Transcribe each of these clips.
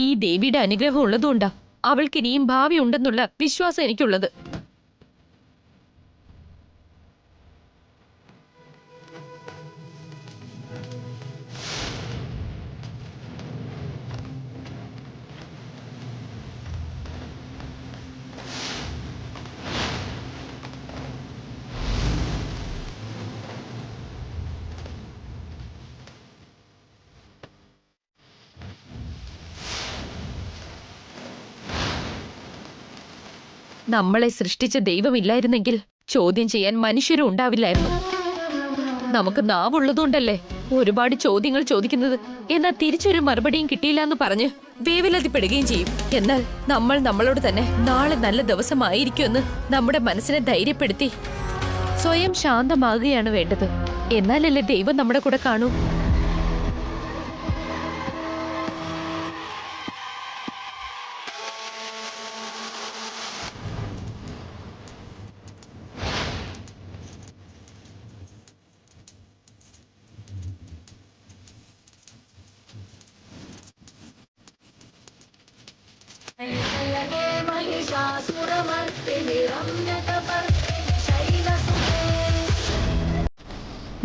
ഈ ദേവിയുടെ അനുഗ്രഹം ഉള്ളതുകൊണ്ടാ അവൾക്ക് ഇനിയും ഭാവി ഉണ്ടെന്നുള്ള വിശ്വാസം എനിക്കുള്ളത്. നമ്മളെ സൃഷ്ടിച്ച ദൈവമില്ലായിരുന്നെങ്കിൽ ചോദ്യം ചെയ്യാൻ മനുഷ്യരും ഉണ്ടാവില്ലായിരുന്നു. നമുക്ക് നാവുള്ളതുകൊണ്ടല്ലേ ഒരുപാട് ചോദ്യങ്ങൾ ചോദിക്കുന്നത്. എന്നാൽ തിരിച്ചൊരു മറുപടിയും കിട്ടിയില്ല എന്ന് പറഞ്ഞ് വേവലാതിപ്പെടുകയും ചെയ്യും. എന്നാൽ നമ്മൾ നമ്മളോട് തന്നെ നാളെ നല്ല ദിവസമായിരിക്കുമെന്ന് നമ്മുടെ മനസ്സിനെ ധൈര്യപ്പെടുത്തി സ്വയം ശാന്തമാകുകയാണ് വേണ്ടത്. എന്നാലല്ലേ ദൈവം നമ്മുടെ കൂടെ കാണൂ.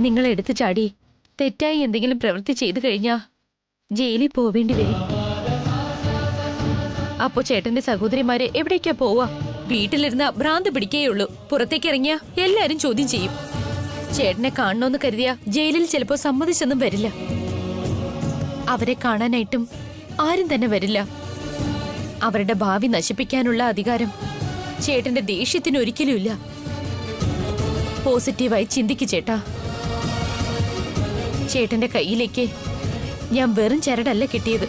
നിങ്ങൾ എടുത്തു ചാടി തെറ്റായി എന്തെങ്കിലും പ്രവൃത്തി ചെയ്തു കഴിഞ്ഞാ ജയിലിൽ പോവേണ്ടി വരും. അപ്പോ ചേട്ടന്റെ സഹോദരിമാരെ എവിടേക്കാ പോവാ? വീട്ടിലിരുന്ന ഭ്രാന്ത് പിടിക്കേയുള്ളൂ. പുറത്തേക്ക് ഇറങ്ങിയ എല്ലാരും ചോദ്യം ചെയ്യും. ചേട്ടനെ കാണണമെന്ന് കരുതിയ ജയിലിൽ ചിലപ്പോ സമ്മതിച്ചൊന്നും വരില്ല. അവരെ കാണാനായിട്ടും ആരും തന്നെ വരില്ല. അവരുടെ ഭാവി നശിപ്പിക്കാനുള്ള അധികാരം ചേട്ടന്റെ ദേഷ്യത്തിന് ഒരിക്കലും ഇല്ല. പോസിറ്റീവായി ചിന്തിക്ക് ചേട്ടാ. ചേട്ടന്റെ കയ്യിലേക്ക് ഞാൻ വെറും ചരടല്ല കിട്ടിയത്.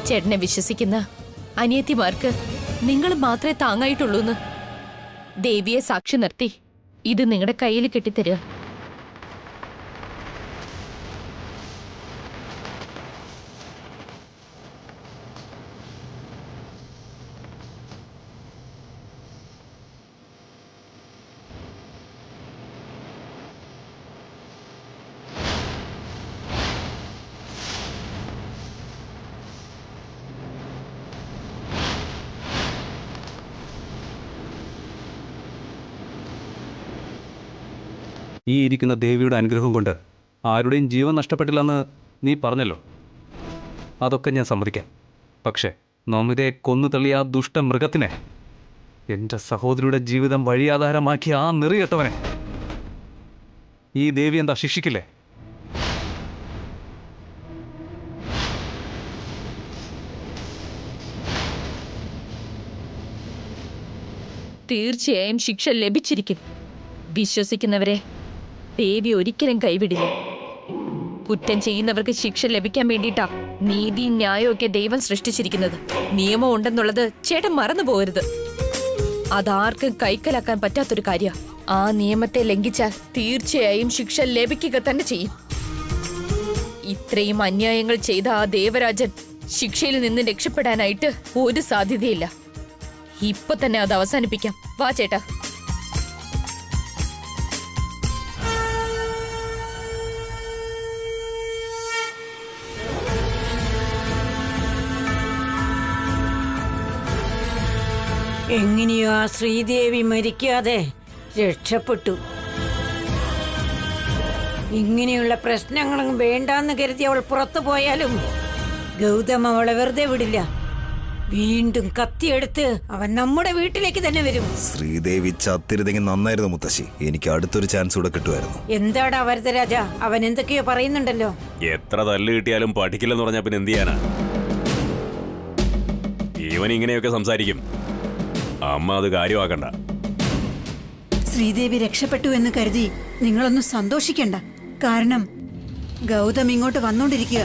ചേട്ടനെ വിശ്വസിക്കുന്ന അനിയത്തിമാർക്ക് നിങ്ങൾ മാത്രമേ താങ്ങായിട്ടുള്ളൂന്ന് ദേവിയെ സാക്ഷി നിർത്തി ഇത് നിങ്ങളുടെ കയ്യിൽ കെട്ടിത്തരിക. ഈ ഇരിക്കുന്ന ദേവിയുടെ അനുഗ്രഹം കൊണ്ട് ആരുടെയും ജീവൻ നഷ്ടപ്പെട്ടില്ലെന്ന് നീ പറഞ്ഞല്ലോ. അതൊക്കെ ഞാൻ സമ്മതിക്കാം. പക്ഷേ നമിതയെ കൊന്നു തള്ളിയ ആ ദുഷ്ടമൃഗത്തിനെ, എൻ്റെ സഹോദരിയുടെ ജീവിതം വഴിയാധാരമാക്കിയ ആ നെറികെട്ടവനെ ഈ ദേവി എന്താ ശിക്ഷിക്കില്ലേ? തീർച്ചയായും ശിക്ഷ ലഭിച്ചിരിക്കും. വിശ്വസിക്കുന്നവരെ ദേവി ഒരിക്കലും കൈവിടില്ല. കുറ്റം ചെയ്യുന്നവർക്ക് ശിക്ഷ ലഭിക്കാൻ വേണ്ടിയിട്ടാ നീതി ന്യായമൊക്കെ ദൈവം സൃഷ്ടിച്ചിരിക്കുന്നത്. നിയമം ഉണ്ടെന്നുള്ളത് ചേട്ടൻ മറന്നു പോകരുത്. അതാർക്കും കൈക്കലാക്കാൻ പറ്റാത്തൊരു കാര്യ. ആ നിയമത്തെ ലംഘിച്ചാൽ തീർച്ചയായും ശിക്ഷ ലഭിക്കുക തന്നെ ചെയ്യും. ഇത്രയും അന്യായങ്ങൾ ചെയ്ത ആ ദേവരാജൻ ശിക്ഷയിൽ നിന്ന് രക്ഷപ്പെടാനായിട്ട് ഒരു സാധ്യതയില്ല. ഇപ്പൊ തന്നെ അത് അവസാനിപ്പിക്കാം. വാ ചേട്ടാ. എങ്ങനെയോ ആ ശ്രീദേവി മരിക്കാതെ രക്ഷപ്പെട്ടു. ഇങ്ങനെയുള്ള പ്രശ്നങ്ങളും വേണ്ടാന്ന് കരുതി അവൾ പുറത്തു പോയാലും ഗൗതം അവളെ വെറുതെ വിടില്ല. വീണ്ടും കത്തിയെടുത്ത് അവൻ നമ്മുടെ വീട്ടിലേക്ക് തന്നെ വരും. ശ്രീദേവി ചത്തിരുതെങ്കിൽ നന്നായിരുന്നു മുത്തശ്ശി. എനിക്ക് അടുത്തൊരു ചാൻസ് കൂടെ കിട്ടുമായിരുന്നു. എന്താടാ വരദരാജ, അവൻ എന്തൊക്കെയോ പറയുന്നുണ്ടല്ലോ. എത്ര തല്ല് കിട്ടിയാലും പഠിക്കില്ലെന്ന് പറഞ്ഞാൽ പിന്നെ എന്ത് ചെയ്യാനാ? ഇവൻ ഇങ്ങനെയൊക്കെ സംസാരിക്കും. അമ്മ അത് കാര്യമാക്കണ്ട. ശ്രീദേവി രക്ഷപ്പെട്ടു എന്ന് കരുതി നിങ്ങളൊന്നും സന്തോഷിക്കണ്ട. കാരണം ഗൗതം ഇങ്ങോട്ട് വന്നോണ്ടിരിക്കുക.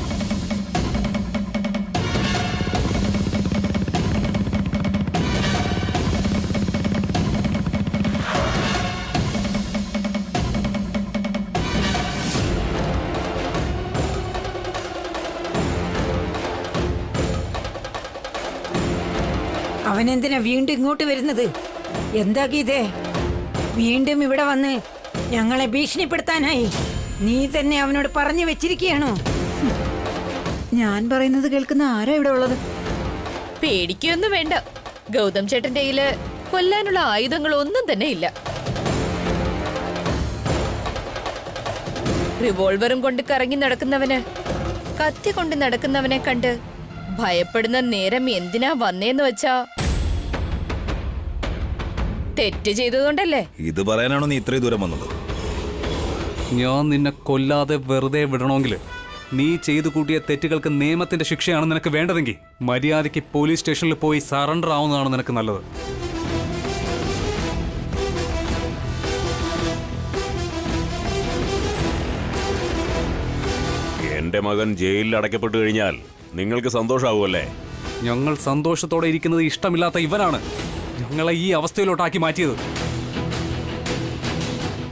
അവനെന്തിനാ വീണ്ടും ഇങ്ങോട്ട് വരുന്നത്? എന്താ ഗീതേ, വീണ്ടും ഇവിടെ വന്ന് ഞങ്ങളെ ഭീഷണിപ്പെടുത്താനായി നീ തന്നെ അവനോട് പറഞ്ഞു വെച്ചിരിക്കുകയാണോ? ഞാൻ പറയുന്നത് കേൾക്കുന്ന ആരാ ഇവിടെ ഉള്ളത്? പേടിക്കൊന്നും വേണ്ട. ഗൗതം ചേട്ടന്റെ കയ്യില് കൊല്ലാനുള്ള ആയുധങ്ങളൊന്നും തന്നെ ഇല്ല. റിവോൾവറും കൊണ്ട് കറങ്ങി നടക്കുന്നവന് കത്തി കൊണ്ട് നടക്കുന്നവനെ കണ്ട് ഭയപ്പെടുന്ന നേരം എന്തിനാ വന്നേന്ന് വെച്ചാ തെറ്റ് ചെയ്തതുകൊണ്ടല്ലേ. ഇത് പറയാനാണോ നീ ഇത്രയും ദൂരം വന്നത്? ഞാൻ നിന്നെ കൊല്ലാതെ വെറുതെ വിടണമെങ്കിൽ നീ ചെയ്തു കൂട്ടിയ തെറ്റുകൾക്ക് നിയമത്തിന്റെ ശിക്ഷയാണ് നിനക്ക് വേണ്ടതെങ്കിൽ മര്യാദയ്ക്ക് പോലീസ് സ്റ്റേഷനിൽ പോയി സറണ്ടർ ആവുന്നതാണ് നിനക്ക് നല്ലത്. എന്റെ മകൻ ജയിലിൽ അടയ്ക്കപ്പെട്ടു കഴിഞ്ഞാൽ നിങ്ങൾക്ക് സന്തോഷമാവുമല്ലേ? ഞങ്ങൾ സന്തോഷത്തോടെ ഇരിക്കുന്നത് ഇഷ്ടമില്ലാത്ത ഇവനാണ് ഞങ്ങളെ ഈ അവസ്ഥയിലോട്ടാക്കി മാറ്റിയത്.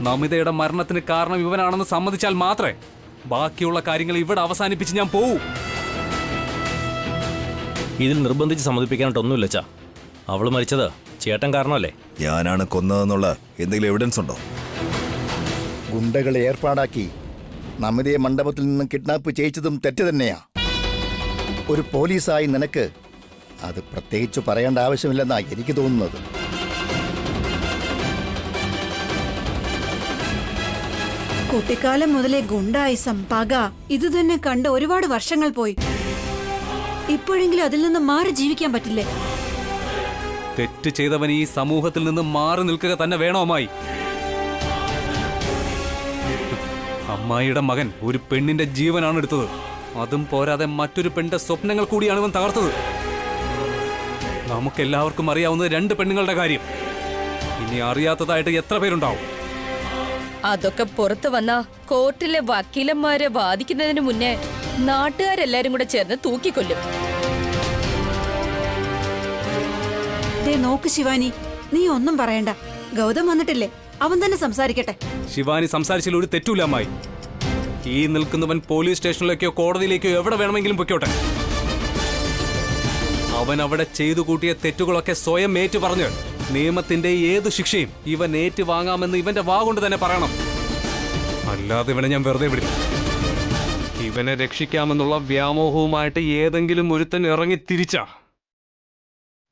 നമിതയുടെ മരണത്തിന് കാരണം ഇവനാണെന്ന് സമ്മതിച്ചാൽ മാത്രമേ ബാക്കിയുള്ള കാര്യങ്ങൾ ഇവിടെ അവസാനിപ്പിച്ച് ഞാൻ പോവൂ. ഇതിൽ നിർബന്ധിച്ച് സമ്മതിപ്പിക്കാനായിട്ടൊന്നുമില്ല ചാ. അവള് മരിച്ചത് ചേട്ടൻ കാരണമല്ലേ? ഞാനാണ് കൊന്നതെന്നുള്ള എന്തെങ്കിലും എവിഡൻസ് ഉണ്ടോ? ഗുണ്ടകളെ ഏർപ്പാടാക്കി നമിതയെ മണ്ഡപത്തിൽ നിന്നും കിഡ്നാപ്പ് ചെയ്യിച്ചതും തെറ്റ് തന്നെയാ. ഒരു പോലീസായി നിനക്ക് അത് പ്രത്യേകിച്ച് പറയേണ്ട ആവശ്യമില്ലെന്നാ എനിക്ക് തോന്നുന്നത്. കുട്ടിക്കാലം മുതലേ ഗുണ്ടായിസം, പക ഇത് തന്നെ കണ്ട് ഒരുപാട് വർഷങ്ങൾ പോയി. ഇപ്പോഴെങ്കിലും അതിൽ നിന്ന് മാറി ജീവിക്കാൻ പറ്റില്ലേ? തെറ്റ് ചെയ്തവൻ ഈ സമൂഹത്തിൽ നിന്ന് മാറി നിൽക്കുക തന്നെ വേണോ അമ്മായി? അമ്മായിയുടെ മകൻ ഒരു പെണ്ണിന്റെ ജീവനാണ് എടുത്തത്. അതും പോരാതെ മറ്റൊരു പെണ്ണിന്റെ സ്വപ്നങ്ങൾ കൂടിയാണ് ഇവൻ തകർത്തത്. നമുക്കെല്ലാവർക്കും അറിയാവുന്നത് 2 പെണ്ണുങ്ങളുടെ കാര്യം. ഇനി അറിയാത്തതായിട്ട് എത്ര പേരുണ്ടാവും? അതൊക്കെ പുറത്തു വന്ന കോർട്ടിലെ വക്കീലന്മാരെ വാദിക്കുന്നതിന് മുന്നേ നാട്ടുകാരെല്ലാരും കൂടെ ചേർന്ന് തൂക്കിക്കൊല്ലും. ദേ നോക്ക് ശിവാനി, നീ ഒന്നും പറയണ്ട. ഗൗതം വന്നിട്ടില്ലേ, അവൻ തന്നെ സംസാരിക്കട്ടെ. ശിവാനി സംസാരിച്ചാൽ ഒരു തെറ്റൂല അമ്മായി. ഈ നിൽക്കുന്നവൻ പോലീസ് സ്റ്റേഷനിലേക്കോ കോടതിയിലേക്കോ എവിടെ വേണമെങ്കിലും പൊയ്ക്കോട്ടെ. അവൻ അവിടെ ചെയ്തു കൂട്ടിയ തെറ്റുകളൊക്കെ സ്വയം ഏറ്റു പറഞ്ഞ് നിയമത്തിന്റെ ഏത് ശിക്ഷയും ഇവൻ ഏറ്റു വാങ്ങാമെന്ന് ഇവന്റെ വാ കൊണ്ട് തന്നെ പറയണം. അല്ലാതെ ഇവനെ ഞാൻ വെറുതെ വിടില്ല. ഇവനെ രക്ഷിക്കാമെന്നുള്ള വ്യാമോഹവുമായിട്ട് ഏതെങ്കിലും ഒരുത്തൻ ഇറങ്ങി തിരിച്ച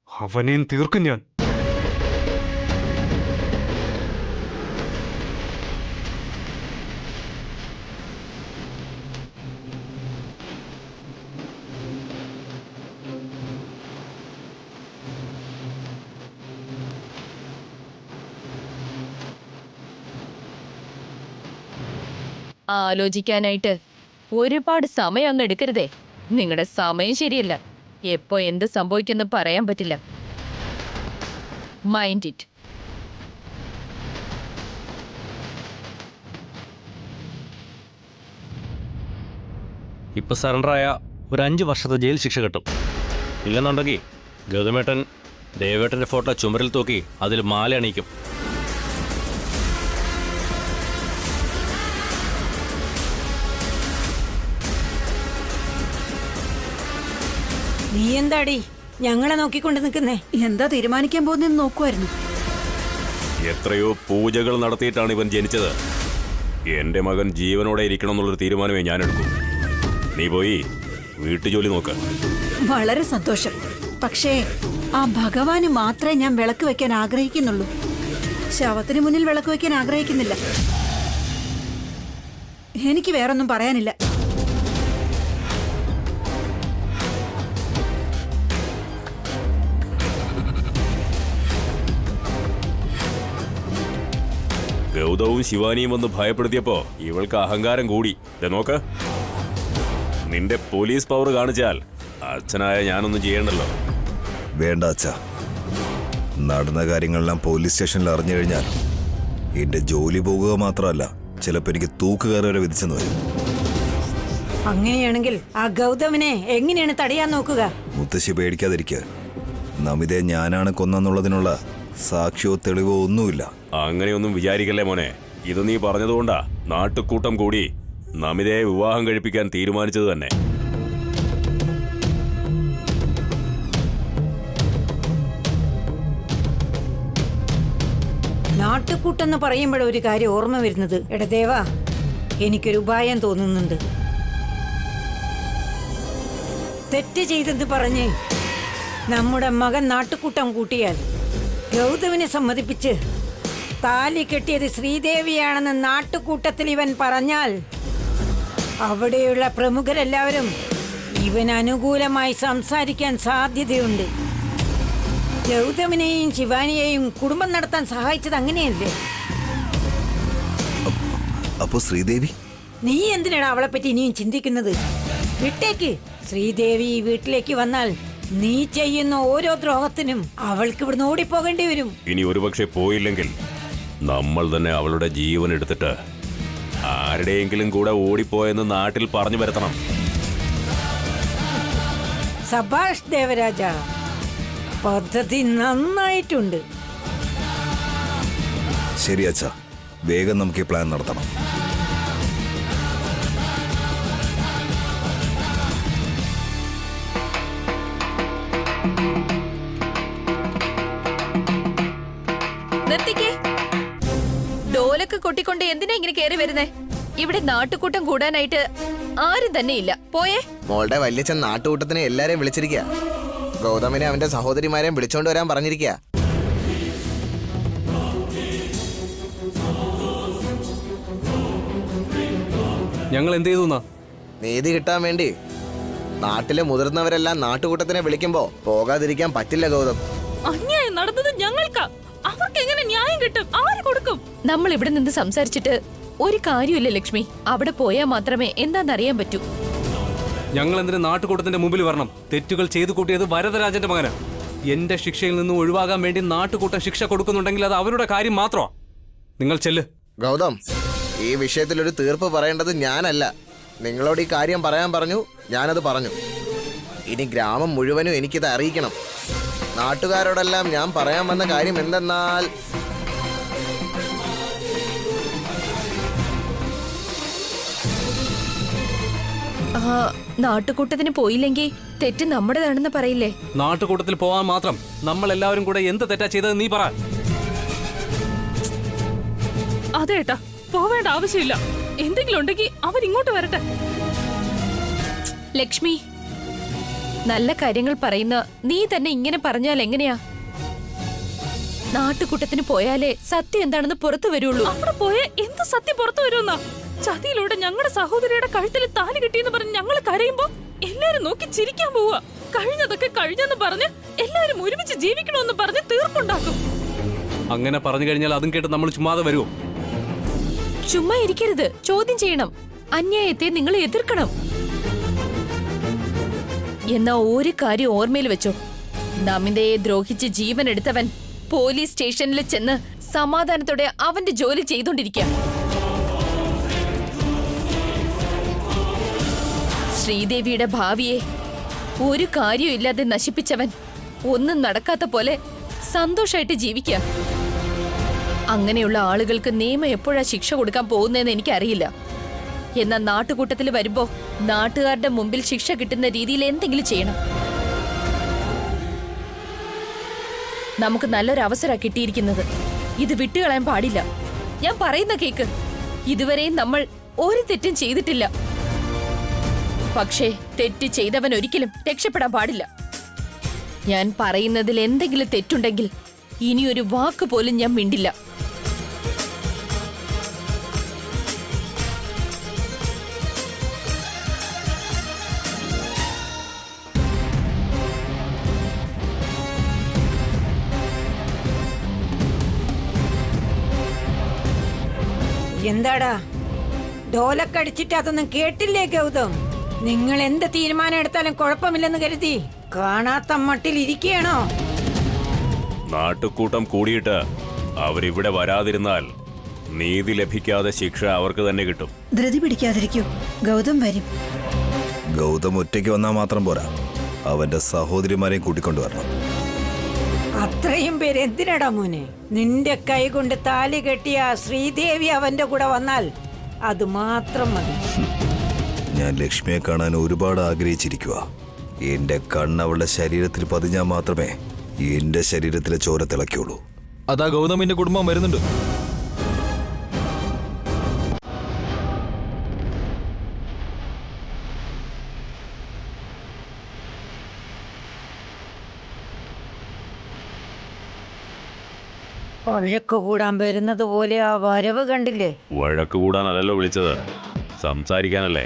അവനെയും തീർക്കും ഞാൻ. ആലോചിക്കാനായിട്ട് ഒരുപാട് സമയം അങ്ങ് എടുക്കരുതേ. നിങ്ങളുടെ സമയം ശരിയല്ല. എപ്പോ എന്ത് സംഭവിക്കുമെന്ന് പറയാൻ പറ്റില്ല. Mind it. ഇപ്പൊ സറണ്ടറായ ഒരു 5 വർഷത്തെ ജയിൽ ശിക്ഷ കിട്ടും. ഇല്ലെന്നുണ്ടെങ്കിൽ ഗൗതമേട്ടൻ ദേവേട്ടന്റെ ഫോട്ടോ ചുമരിൽ തൂക്കി അതിൽ മാല അണിയിക്കും. നീ എന്താടി ഞങ്ങളെ നോക്കിക്കൊണ്ട് നിൽക്കുന്നേ? എന്താ തീരുമാനിക്കാൻ പോകുന്നതെന്ന് നോക്കുമായിരുന്നു. എത്രയോ പൂജകൾ നടത്തിയിട്ടാണ് ഇവൻ ജനിച്ചത്. എന്റെ മകൻ ജീവനോടെ ഇരിക്കണം എന്നുള്ളൊരു തീരുമാനമേ ഞാൻ എടുക്കൂ. നീ പോയി വീട്ടുജോലി നോക്ക്. വളരെ സന്തോഷം. പക്ഷേ ആ ഭഗവാന് മാത്രമേ ഞാൻ വിളക്ക് വെക്കാൻ ആഗ്രഹിക്കുന്നുള്ളൂ. ശവത്തിന് മുന്നിൽ വിളക്ക് വെക്കാൻ ആഗ്രഹിക്കുന്നില്ല. എനിക്ക് വേറൊന്നും പറയാനില്ല. ഗൗതവും ശിവാനിയും വന്ന് ഭയപ്പെടുത്തിയപ്പോ ഇവൾക്ക് അഹങ്കാരം കൂടി. നോക്ക്, നിന്റെ പോലീസ് പവർ കാണിച്ചാൽ അച്ഛനായ ഞാനൊന്നും ചെയ്യണ്ടല്ലോ. വേണ്ട അച്ഛാ, നടന്ന കാര്യങ്ങളെല്ലാം പോലീസ് സ്റ്റേഷനിൽ അറിഞ്ഞു കഴിഞ്ഞാൽ എന്റെ ജോലി പോകുക മാത്രമല്ല, ചിലപ്പോൾ എനിക്ക് തൂക്കുകാരെ വരെ വിധിച്ചെന്ന് വരും. അങ്ങനെയാണെങ്കിൽ ആ ഗൗതമിനെ എങ്ങനെയാണ് തടയാൻ നോക്കുക? മുത്തശ്ശി പേടിക്കാതിരിക്കുക. നമിതയെ ഞാനാണ് കൊന്നെന്നുള്ളതിനുള്ള സാക്ഷിയോ തെളിവോ ഒന്നുമില്ല. അങ്ങനെയൊന്നും വിചാരിക്കല്ലേ മോനെ. ഇത് നീ പറഞ്ഞതുകൊണ്ടാ നാട്ടുകൂട്ടം കൂടി നമിതയെ വിവാഹം കഴിപ്പിക്കാൻ തീരുമാനിച്ചത് തന്നെ. നാട്ടുകൂട്ടെന്ന് പറയുമ്പോഴൊരു ഒരു കാര്യം ഓർമ്മ വരുന്നത്, എടാ ദേവാ, എനിക്കൊരു ഉപായം തോന്നുന്നുണ്ട്. തെറ്റ് ചെയ്തെന്ന് പറഞ്ഞ് നമ്മുടെ മകൻ നാട്ടുകൂട്ടം കൂട്ടിയാൽ ഗൗതമിനെ സമ്മതിപ്പിച്ച് താലി കെട്ടിയത് ശ്രീദേവിയാണെന്ന് നാട്ടുകൂട്ടത്തിൽ ഇവൻ പറഞ്ഞാൽ അവിടെയുള്ള പ്രമുഖരെല്ലാവരും ഇവൻ അനുകൂലമായി സംസാരിക്കാൻ സാധ്യതയുണ്ട്. ഗൗതമിനെയും ശിവാനിയെയും കുടുംബം നടത്താൻ സഹായിച്ചത് അങ്ങനെയല്ലേ? അപ്പോ ശ്രീദേവി? നീ എന്തിനാണ് അവളെ പറ്റി ഇനിയും ചിന്തിക്കുന്നത്? വിട്ടേക്ക്. ശ്രീദേവി ഈ വീട്ടിലേക്ക് വന്നാൽ നീ ചെയ്യുന്ന ഓരോ ദ്രോഹത്തിനും അവൾക്ക് ഇവിടുന്ന് ഓടിപ്പോകേണ്ടി വരും. ഇനി ഒരുപക്ഷെ പോയില്ലെങ്കിൽ നമ്മൾ തന്നെ അവളുടെ ജീവൻ എടുത്തിട്ട് ആരുടെയെങ്കിലും കൂടെ ഓടിപ്പോയെന്ന് നാട്ടിൽ പറഞ്ഞു വരുത്തണം. സഭാഷ് ദേവരാജ, പദ്ധതി നന്നായിട്ടുണ്ട്. ശരി അച്ഛാ, വേഗം നമുക്ക് ഈ പ്ലാൻ നടത്തണം. നിർത്തിക്കേ. ഡോലൊക്കെ കൊട്ടിക്കൊണ്ട് എന്തിനാ ഇങ്ങനെ കേറി വരുന്നേ? ഇവിടെ നാട്ടുകൂട്ടം കൂടാനായിട്ട് ആരും തന്നെ ഇല്ല. പോയേ. മോളുടെ വല്യച്ഛൻ നാട്ടുകൂട്ടത്തിന് എല്ലാരെയും വിളിച്ചിരിക്കുക. ഗൗതമിനെ അവന്റെ സഹോദരിമാരെയും വിളിച്ചോണ്ട് വരാൻ പറഞ്ഞിരിക്കുക. ഞങ്ങൾ എന്ത് ചെയ്തു? നീതി കിട്ടാൻ വേണ്ടി നാട്ടിലെ മുതിർന്നവരെല്ലാം നാട്ടുകൂട്ടത്തിനെ വിളിക്കുമ്പോ പോകാതിരിക്കാൻ പറ്റില്ല ഗൗതം. അന്യായം നടന്നത് ഞങ്ങൾക്കാ. അവർക്ക് എങ്ങനെ ന്യായം കിട്ടും? ആര് കൊടുക്കും? നമ്മൾ ഇവിടെ നിന്ന് സംസാരിച്ചിട്ട് ഒരു കാര്യമില്ല ലക്ഷ്മി. അവിടെ പോയാൽ മാത്രമേ എന്താണെന്നറിയാൻ പറ്റൂ. ഞങ്ങൾ എന്തിന് നാട്ടുകൂട്ടത്തിന്റെ മുമ്പിൽ വരണം? തെറ്റുകൾ ചെയ്തു കൂട്ടിയത് വരദരാജന്റെ മകന്. എന്റെ ശിക്ഷയിൽ നിന്ന് ഒഴിവാകാൻ വേണ്ടി നാട്ടുകൂട്ടം ശിക്ഷ കൊടുക്കുന്നുണ്ടെങ്കിൽ അത് അവരുടെ കാര്യം മാത്രമാ. നിങ്ങൾ ചെല്ല്. ഗൗതം, ഈ വിഷയത്തിൽ ഒരു തീർപ്പ് പറയേണ്ടത് ഞാനല്ല. നിങ്ങളോട് ഈ കാര്യം പറയാൻ പറഞ്ഞു, ഞാനത് പറഞ്ഞു. ഇനി ഗ്രാമം മുഴുവനും എനിക്കിത് അറിയിക്കണം. നാട്ടുകാരോടെല്ലാം ഞാൻ പറയാൻ വന്ന കാര്യം എന്തെന്നാൽ നാട്ടുകൂട്ടത്തിന് പോയില്ലെങ്കിൽ തെറ്റ് നമ്മുടേതാണെന്ന് പറയില്ലേ? നാട്ടുകൂട്ടത്തിൽ പോവാൻ മാത്രം നമ്മൾ എല്ലാവരും കൂടെ എന്ത് തെറ്റാ ചെയ്തത് നീ പറ. അതേട്ടാ, പോവേണ്ട ആവശ്യമില്ല. എന്തെങ്കിലും ഉണ്ടെങ്കിൽ അവരിങ്ങോട്ട് വരട്ടെ. ലക്ഷ്മി, നല്ല കാര്യങ്ങൾ പറയുന്ന നീ തന്നെ ഇങ്ങനെ പറഞ്ഞാൽ എങ്ങനെയാ? നാട്ടുകൂട്ടത്തിന് പോയാലേ സത്യം എന്താണെന്ന് പുറത്തു വരുള്ളൂ. അവിടെ പോയ എന്ത് സത്യം പുറത്തു വരുമെന്നാ? ചതിയിലൂടെ ഞങ്ങളുടെ സഹോദരിയുടെ കഴുത്തിൽ താലി കിട്ടിയെന്ന് പറഞ്ഞ് ഞങ്ങൾ കരയുമ്പോ എല്ലാരും നോക്കി ചിരിക്കാൻ പോവാ. കഴിഞ്ഞതൊക്കെ കഴിഞ്ഞെന്ന് പറഞ്ഞ് എല്ലാരും ഒരുമിച്ച് ജീവിക്കണമെന്ന് പറഞ്ഞ് തീർപ്പുണ്ടാക്കും. അങ്ങനെ പറഞ്ഞു കഴിഞ്ഞാൽ അതും കേട്ട് നമ്മൾ ചുമ്മാതെ വരുമോ? ചുമ്മാ ഇരിക്കരുത്, ചോദ്യം ചെയ്യണം. അന്യായത്തെ നിങ്ങൾ എതിർക്കണം. എന്നാ ഒരു കാര്യം ഓർമ്മയിൽ വെച്ചോ, നമിതയെ ദ്രോഹിച്ച് ജീവൻ എടുത്തവൻ പോലീസ് സ്റ്റേഷനിൽ ചെന്ന് സമാധാനത്തോടെ അവന്റെ ജോലി ചെയ്തോണ്ടിരിക്കുക. ശ്രീദേവിയുടെ ഭാവിയെ ഒരു കാര്യമില്ലാതെ നശിപ്പിച്ചവൻ ഒന്നും നടക്കാത്ത പോലെ സന്തോഷമായിട്ട് ജീവിക്കുക. അങ്ങനെയുള്ള ആളുകൾക്ക് നിയമം എപ്പോഴാ ശിക്ഷ കൊടുക്കാൻ പോകുന്നതെന്ന് എനിക്കറിയില്ല. എന്നാൽ നാട്ടുകൂട്ടത്തിൽ വരുമ്പോ നാട്ടുകാരുടെ മുമ്പിൽ ശിക്ഷ കിട്ടുന്ന രീതിയിൽ എന്തെങ്കിലും ചെയ്യണം. നമുക്ക് നല്ലൊരു അവസരം കിട്ടിയിരിക്കുന്നത്. ഇത് വിട്ടുകളയാൻ പാടില്ല. ഞാൻ പറയുന്ന കേക്ക്. ഇതുവരെയും നമ്മൾ ഒരു തെറ്റും ചെയ്തിട്ടില്ല. പക്ഷേ തെറ്റ് ചെയ്തവൻ ഒരിക്കലും രക്ഷപ്പെടാൻ പാടില്ല. ഞാൻ പറയുന്നതിൽ എന്തെങ്കിലും തെറ്റുണ്ടെങ്കിൽ ഇനിയൊരു വാക്ക് പോലും ഞാൻ മിണ്ടില്ല. എന്താടാ ഡോലക്കടിച്ചിട്ട് അതൊന്നും കേട്ടില്ലേ ഗൗതം? നിങ്ങൾ എന്ത് തീരുമാനം എടുത്താലും കുഴപ്പമില്ലെന്ന് കരുതി കാണാത്ത മട്ടിൽ ഇരിക്കുകയാണോ? നാട്ടുകൂട്ടം കൂടിയിട്ട് അവരിവിടെ വരാതിരുന്നാൽ നീതി ലഭിക്കാതെ ശിക്ഷ അവർക്ക് തന്നെ കിട്ടും. ധൃതി പിടിക്കാതിരിക്കൂ, ഗൗതം വരും. ഗൗതം ഒറ്റയ്ക്ക് വന്നാൽ മാത്രം പോരാ, അവന്റെ സഹോദരിമാരെയും കൂട്ടിക്കൊണ്ടുവരണം. അത്രയും പേര് എന്തിനടാ മോനെ? നിന്റെ കൈ കൊണ്ട് താലി കെട്ടിയ ശ്രീദേവി അവന്റെ കൂടെ വന്നാൽ അത് മാത്രം മതി. ഞാൻ ലക്ഷ്മിയെ കാണാൻ ഒരുപാട് ആഗ്രഹിച്ചിരിക്കുക. എന്റെ കണ്ണ് അവളുടെ ശരീരത്തിൽ പതിഞ്ഞാൽ മാത്രമേ എന്റെ ശരീരത്തിലെ ചോര തിളയ്ക്കുള്ളൂ. അതാ ഗൗതമിന്റെ കുടുംബം വരുന്നുണ്ട്. വഴക്ക് കൂടാൻ വരുന്നത് പോലെ ആ വരവ് കണ്ടില്ലേ? വഴക്ക് കൂടാനല്ലല്ലോ വിളിച്ചത്, സംസാരിക്കാനല്ലേ.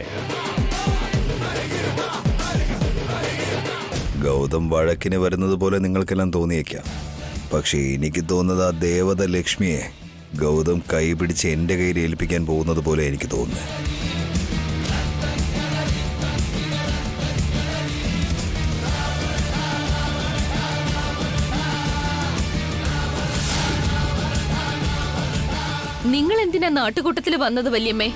ഗൗതം വഴക്കിന് വരുന്നത് പോലെ നിങ്ങൾക്കെല്ലാം തോന്നിയേക്കാം. പക്ഷേ എനിക്ക് തോന്നുന്നത് ആ ദേവത ലക്ഷ്മിയെ ഗൗതം കൈ പിടിച്ച് എൻ്റെ കയ്യിൽ ഏൽപ്പിക്കാൻ പോകുന്നത് പോലെ എനിക്ക് തോന്നുന്നത്. നിങ്ങൾ എന്തിനാ നാട്ടുകൂട്ടത്തിൽ വന്നത് വല്യമ്മേ?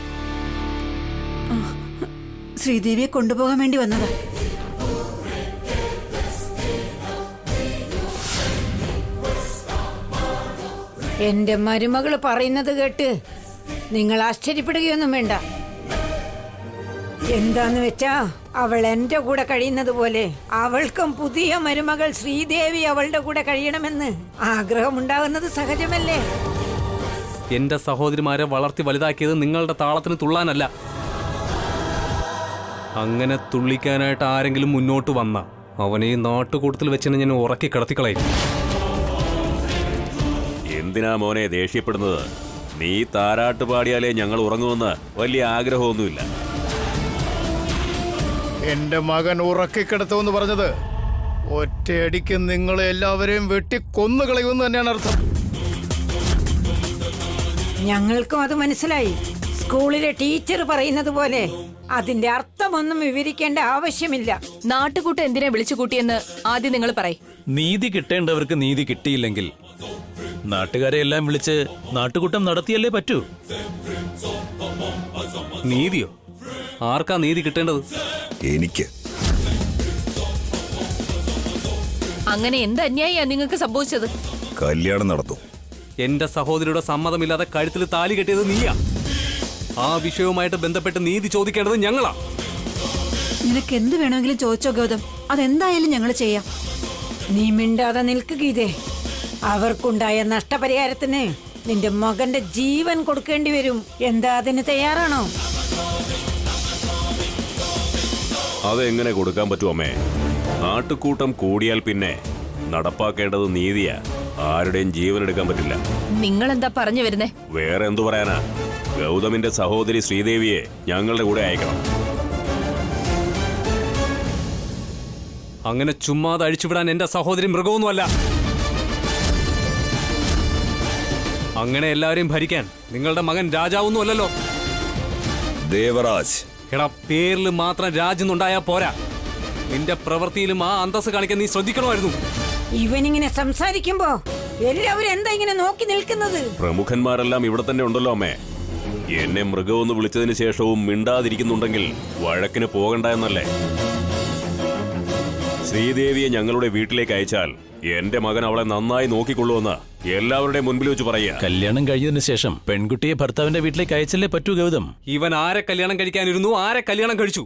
ശ്രീദേവിയെ കൊണ്ടുപോകാൻ വേണ്ടി വന്നതാ. എന്റെ മരുമകള് പറയുന്നത് കേട്ട് നിങ്ങൾ ആശ്ചര്യപ്പെടുകയൊന്നും വേണ്ട. എന്താന്ന് വെച്ചാ അവൾ എന്റെ കൂടെ കഴിയുന്നത് പോലെ അവൾക്കും പുതിയ മരുമകൾ ശ്രീദേവി അവളുടെ കൂടെ കഴിയണമെന്ന് ആഗ്രഹമുണ്ടാകുന്നത് സഹജമല്ലേ? എൻ്റെ സഹോദരിമാരെ വളർത്തി വലുതാക്കിയത് നിങ്ങളുടെ താളത്തിന് തുള്ളാനല്ല. അങ്ങനെ തുള്ളിക്കാനായിട്ട് ആരെങ്കിലും മുന്നോട്ട് വന്ന അവനെ ഈ നാട്ടുകൂട്ടത്തിൽ വെച്ച് ഞാൻ ഉറക്കി കിടത്തിക്കളയും. എന്തിനാ മോനെ ദേഷ്യപ്പെടുന്നത്? നീ താരാട്ട് പാടിയാലേ ഞങ്ങൾ ഉറങ്ങുമെന്ന് വലിയ ആഗ്രഹമൊന്നുമില്ല. എന്റെ മകൻ ഉറക്കിക്കിടത്തുമെന്ന് പറഞ്ഞത് ഒറ്റയടിക്ക് നിങ്ങളെ എല്ലാവരെയും വെട്ടിക്കൊന്നുകളയുമെന്ന് തന്നെയാണ് അർത്ഥം. ഞങ്ങൾക്കും അത് മനസ്സിലായി. സ്കൂളിലെ ടീച്ചർ പറയുന്നത് പോലെ അതിന്റെ അർത്ഥമൊന്നും വിവരിക്കേണ്ട ആവശ്യമില്ല. നാട്ടുകൂട്ടം എന്തിനാ വിളിച്ചു കൂട്ടിയെന്ന് ആദ്യം നിങ്ങൾ പറയ്. നീതി കിട്ടേണ്ടവർക്ക് നീതി കിട്ടിയില്ലെങ്കിൽ നാട്ടുകാരെ എല്ലാം വിളിച്ച് നാട്ടുകൂട്ടം നടത്തിയല്ലേ പറ്റൂ. നീതിയോ? ആർക്കാ നീതി കിട്ടേണ്ടത്? എനിക്ക്. അങ്ങനെ എന്ത് അന്യായാ നിങ്ങൾക്ക് സംഭവിച്ചത്? കല്യാണം നടത്തും. എന്റെ സഹോദരിയുടെ സമ്മതമില്ലാതെ കഴുത്തിൽ താലി കെട്ടിയത് നീയാ. ആ വിഷയവുമായിട്ട് ബന്ധപ്പെട്ട് നീതി ചോദിക്കേണ്ടത് ഞങ്ങളാ. നിനക്ക് എന്ത് വേണമെങ്കിലും ചോദിച്ചോ ഗൗതം, അതെന്തായാലും ഞങ്ങൾ ചെയ്യാം. നീ മിണ്ടാതെ നിൽക്കുകീതേ. അവർക്കുണ്ടായ നഷ്ടപരിഹാരത്തിന് നിന്റെ മകന്റെ ജീവൻ കൊടുക്കേണ്ടി വരും. എന്താ അതിന് തയ്യാറാണോ? അതെങ്ങനെ കൊടുക്കാൻ പറ്റും അമ്മേ? നാട്ടുകൂട്ടം കൂടിയാൽ പിന്നെ നടപ്പാക്കേണ്ടത് നീതിയാ. ആരുടെയും ജീവൻ എടുക്കാൻ പറ്റില്ല. നിങ്ങൾ എന്താ പറഞ്ഞു വരുന്നേ? വേറെ എന്തു പറയാനാ? ഗൗതമിന്റെ സഹോദരി ശ്രീദേവിയെ ഞങ്ങളുടെ കൂടെ അയക്കണം. അങ്ങനെ ചുമ്മാതെ അഴിച്ചുവിടാൻ എന്റെ സഹോദരി മൃഗമൊന്നുമല്ല. അങ്ങനെ എല്ലാവരെയും ഭരിക്കാൻ നിങ്ങളുടെ മകൻ രാജാവൊന്നും അല്ലല്ലോ. ദേവരാജ്. എടാ, പേരിൽ മാത്രം രാജ് എന്നുണ്ടായാ പോരാ, നിന്റെ പ്രവൃത്തിയിലും ആ അന്തസ് കാണിക്കാൻ നീ ശ്രദ്ധിക്കണമായിരുന്നു. ഇവനിങ്ങനെ സംസാരിക്കുമ്പോ എല്ലാവരും എന്താ ഇങ്ങനെ നോക്കി നിൽക്കുന്നത്? പ്രമുഖന്മാരെല്ലാം ഇവിടെ തന്നെ ഉണ്ടല്ലോ അമ്മേ. എന്നെ മൃഗമെന്ന് വിളിച്ചതിന് ശേഷവും മിണ്ടാതിരിക്കുന്നുണ്ടെങ്കിൽ വഴക്കിന് പോകണ്ട എന്നല്ലേ? ശ്രീദേവിയെ ഞങ്ങളുടെ വീട്ടിലേക്ക് അയച്ചാൽ എന്റെ മകൻ അവളെ നന്നായി നോക്കിക്കൊള്ളുമെന്ന് എല്ലാവരുടെയും മുൻപിൽ വെച്ച് പറയുക. കല്യാണം കഴിഞ്ഞതിന് ശേഷം പെൺകുട്ടിയെ ഭർത്താവിന്റെ വീട്ടിലേക്ക് അയച്ചല്ലേ പറ്റൂ ഗൗതം. ഇവൻ ആരെ കല്യാണം കഴിക്കാനിരുന്നു, ആരെ കല്യാണം കഴിച്ചു?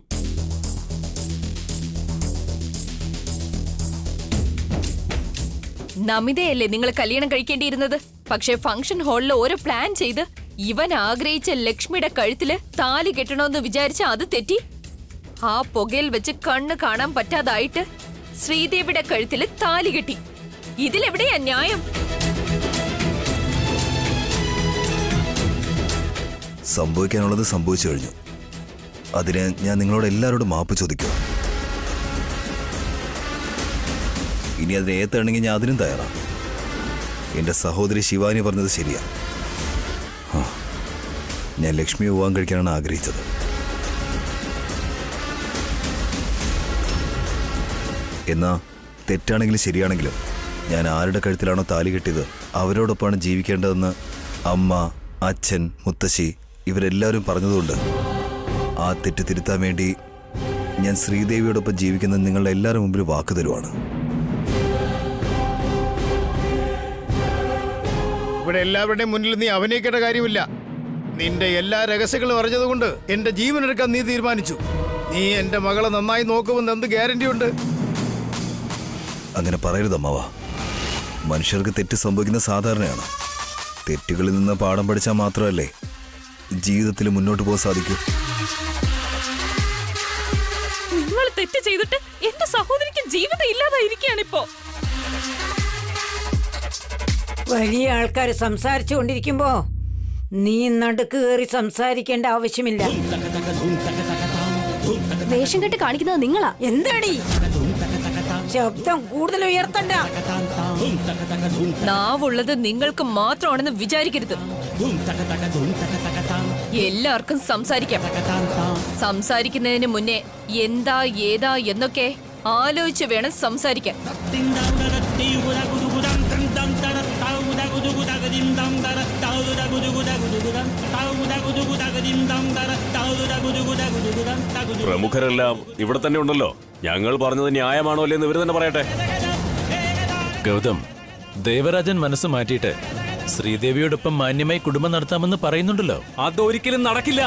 നമിതയല്ലേ നിങ്ങൾ കല്യാണം കഴിക്കേണ്ടിയിരുന്നത്? പക്ഷെ ഫംഗ്ഷൻ ഹാളിൽ ഓരോ പ്ലാൻ ചെയ്ത് ഇവൻ ആഗ്രഹിച്ച ലക്ഷ്മിയുടെ കഴുത്തില് താലി കെട്ടണമെന്ന് വിചാരിച്ച അത് തെറ്റി. ആ പുകയിൽ വെച്ച് കണ്ണ് കാണാൻ പറ്റാതായിട്ട് ശ്രീദേവിയുടെ കഴുത്തില് താലി കെട്ടി. ഇതിലെവിടെയാ ന്യായം? സംഭവിക്കാനുള്ളത് സംഭവിച്ചു കഴിഞ്ഞു. അതിന് ഞാൻ നിങ്ങളോട് എല്ലാവരോടും മാപ്പ് ചോദിക്കുക. ഇനി അതിന് ഏത്താണെങ്കിൽ ഞാൻ അതിനും തയ്യാറാണ്. എൻ്റെ സഹോദരി ശിവാനി പറഞ്ഞത് ശരിയാ. ഞാൻ ലക്ഷ്മിയെ വിവാഹം കഴിക്കാനാണ് ആഗ്രഹിച്ചത്. എന്നാ തെറ്റാണെങ്കിലും ശരിയാണെങ്കിലും ഞാൻ ആരുടെ കഴുത്തിലാണോ താലി കെട്ടിയത് അവരോടൊപ്പമാണ് ജീവിക്കേണ്ടതെന്ന് അമ്മ, അച്ഛൻ, മുത്തശ്ശി ഇവരെല്ലാവരും പറഞ്ഞതുകൊണ്ട് ആ തെറ്റ് തിരുത്താൻ വേണ്ടി ഞാൻ ശ്രീദേവിയോടൊപ്പം ജീവിക്കുന്നത് നിങ്ങളുടെ എല്ലാവരും മുമ്പിൽ വാക്ക് തരുവാണ്. ഇവിടെ എല്ലാവരുടെയും മുന്നിൽ നീ അഭിനയിക്കേണ്ട കാര്യമില്ല. നിന്റെ എല്ലാ രഹസ്യങ്ങളും അറിഞ്ഞതുകൊണ്ട് എന്റെ ജീവൻ എടുക്കാൻ നീ തീരുമാനിച്ചു. നീ എന്റെ മകളെ നന്നായി നോക്കുമെന്ന് എന്ത് ഗ്യാരണ്ടി ഉണ്ട്? അങ്ങനെ പറയരുത് അമ്മാവ. മനുഷ്യർക്ക് തെറ്റ് സംഭവിക്കുന്ന സാധാരണയാണ്. തെറ്റുകളിൽ നിന്ന് പാഠം പഠിച്ചാൽ മാത്രമല്ലേ ജീവിതത്തിൽ മുന്നോട്ട് പോകാൻ സാധിക്കൂ. നിങ്ങൾ തെറ്റ് ചെയ്തിട്ട് എന്റെ സഹോദരിക്ക് ജീവിതം ഇല്ലാതായിരിക്കുകയാണിപ്പോ. വലിയ ആൾക്കാർ സംസാരിച്ചുകൊണ്ടിരിക്കുമ്പോ നീ നടുക്ക് കയറി സംസാരിക്കേണ്ട ആവശ്യമില്ല. വേഷം കെട്ട് കാണിക്കുന്നത് നിങ്ങളാ. എന്താണീ ശബ്ദം കൂടുതൽ ഉയർത്തണ്ട. നാവുള്ളത് നിങ്ങൾക്ക് മാത്രമാണെന്ന് വിചാരിക്കരുത്. എല്ലാവർക്കും സംസാരിക്കാം. സംസാരിക്കുന്നതിന് മുന്നേ എന്താ ഏതാ എന്നൊക്കെ ആലോചിച്ച് വേണം സംസാരിക്കാൻ. പ്രമുഖരെല്ലാം ഇവിടെ തന്നെ ഉണ്ടല്ലോ. ഞങ്ങൾ പറഞ്ഞത് ന്യായമാണോ അല്ലെന്ന് ഇവർ തന്നെ പറയട്ടെ. ഗൗതം, ദേവരാജൻ മനസ്സ് മാറ്റിയിട്ട് ശ്രീദേവിയോടൊപ്പം മാന്യമായി കുടുംബം നടത്താമെന്ന് പറയുന്നുണ്ടല്ലോ. അതൊരിക്കലും നടക്കില്ല.